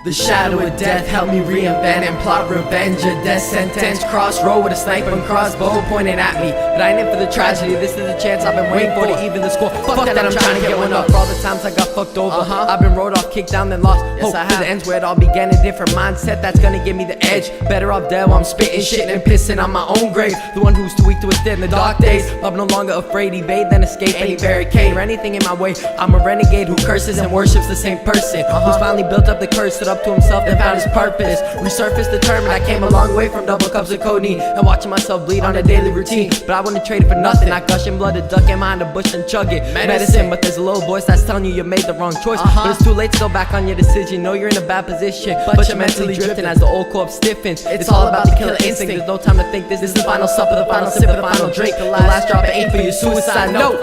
The shadow of death helped me reinvent and plot revenge. A death sentence, crossroad with a sniper and crossbow pointing at me. But I ain't in for the tragedy, this is the chance I've been waiting for to even the score. Fuck that, I'm trying to get one up. For all the times I got fucked over, I've been rode off, kicked down, then lost hope. To the ends where it all began, a different mindset that's gonna give me the edge. Better off dead while I'm spitting shit and pissing on my own grave. The one who's too weak to withstand the dark days. I'm no longer afraid, evade, then escape any barricade or anything in my way. I'm a renegade who curses and worships the same person, who's finally built up the courage, stood up to himself and found his purpose. Resurfaced determined, I came a long way from double cups of codeine and watching myself bleed on a daily routine. But I wouldn't trade it for nothing. I gushing blood, a duck in behind a bush and chug it. Medicine, but there's a little voice that's telling you made the wrong choice. But it's too late to go back on your decision. Know you're in a bad position, but you're mentally drifting as the old corpse stiffens. It's all about the killer instinct. There's no time to think. This is the final supper, the final sip, the final drink, the last drop of ink for your suicide note.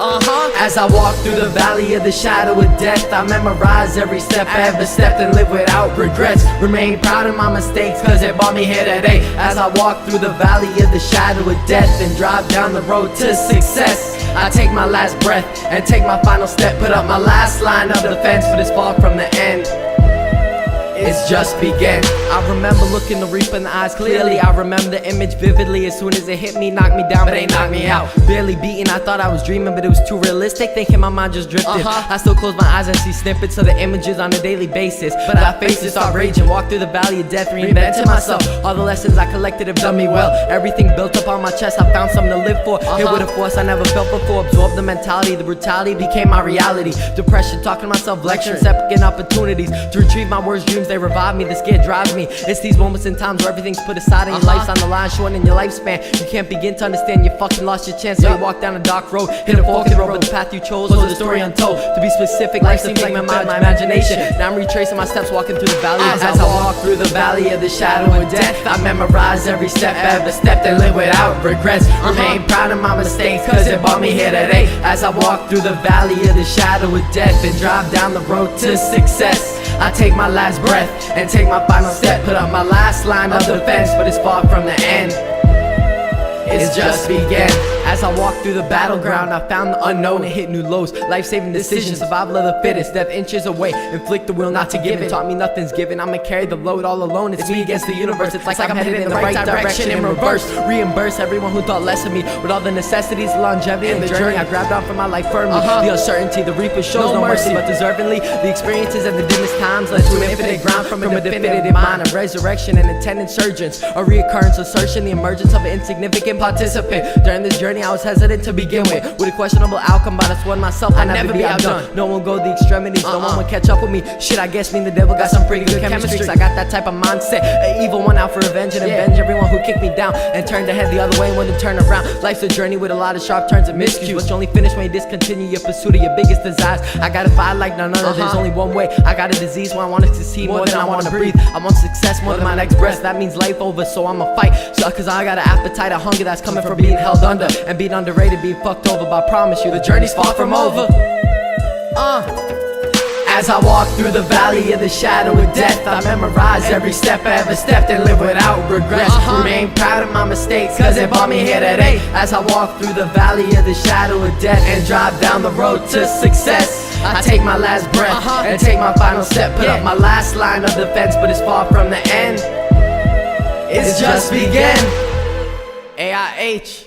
As I walk through the valley of the shadow of death, I memorize every step I ever stepped and live without regrets. Remain proud of my mistakes, cause it brought me here today. As I walk through the valley of the shadow of death and drive down the road to success, I take my last breath and take my final step, put up my last line of defense, but it's far from the end. It's just begun. I remember looking the reaper in the eyes clearly. I remember the image vividly. As soon as it hit me, knocked me down, but ain't knocked me out. Barely beaten, I thought I was dreaming, but it was too realistic. Thinking my mind just drifted. I still close my eyes and see snippets of the images on a daily basis. But I face it, start raging, walk through the valley of death, reinventing myself. All the lessons I collected have done me well. Everything built up on my chest, I found something to live for. Hit with a force I never felt before. Absorbed the mentality, the brutality became my reality. Depression, talking to myself, lecturing, separating opportunities to retrieve my worst dreams. They revive me, the scare drives me. It's these moments in times where everything's put aside and your life's on the line, shortening your lifespan. You can't begin to understand, you fucking lost your chance. So you walk down a dark road, hit a fork in the road, but the path you chose was a story untold. To be specific, life seems like my imagination. Now I'm retracing my steps, walking through the valley. As I walk through the valley of the shadow of death, I memorize every step I ever stepped and live without regrets. Remain proud of my mistakes, cause it brought me here today. As I walk through the valley of the shadow of death and drive down the road to success, I take my last breath and take my final step, put up my last line of defense, but it's far from the end. It's just began. As I walk through the battleground, I found the unknown and hit new lows. Life-saving decisions, survival of the fittest. Death inches away, inflict the will not to give it. Taught me nothing's given, I'ma carry the load all alone. It's me against the universe, it's like I'm headed in the right direction in reverse. Reimburse everyone who thought less of me, with all the necessities, the longevity, and the journey I grabbed on for my life firmly. The uncertainty, the reaper shows no mercy, but deservingly the experiences of the dimmest times led to an infinite ground from a definitive mind of resurrection and intent insurgence. A reoccurrence assertion, the emergence of an insignificant participant. During this journey I was hesitant to begin with a questionable outcome, but I swore to myself I'd never be outdone. No one go the extremities, no one would catch up with me. Shit, I guess me and the devil got some pretty good chemistry. I got that type of mindset, an evil one out for revenge and avenge everyone who kicked me down and turned their head the other way and wouldn't turn around. Life's a journey with a lot of sharp turns and miscues, but you only finish when you discontinue your pursuit of your biggest desires. I gotta fight like none other, there's only one way. I got a disease where I want to succeed more than I want to breathe. I want success more than my next breath, that means life over, so I'ma fight. Cause I got an appetite, a hunger that's coming from being held under and being underrated, being fucked over, but I promise you the journey's far from over. As I walk through the valley of the shadow of death, I memorize every step I ever stepped and live without regrets. Remain proud of my mistakes, cause it brought me here today. As I walk through the valley of the shadow of death and drive down the road to success, I take my last breath and take my final step, put up my last line of defense, but it's far from the end. It's just begun. A.I.H.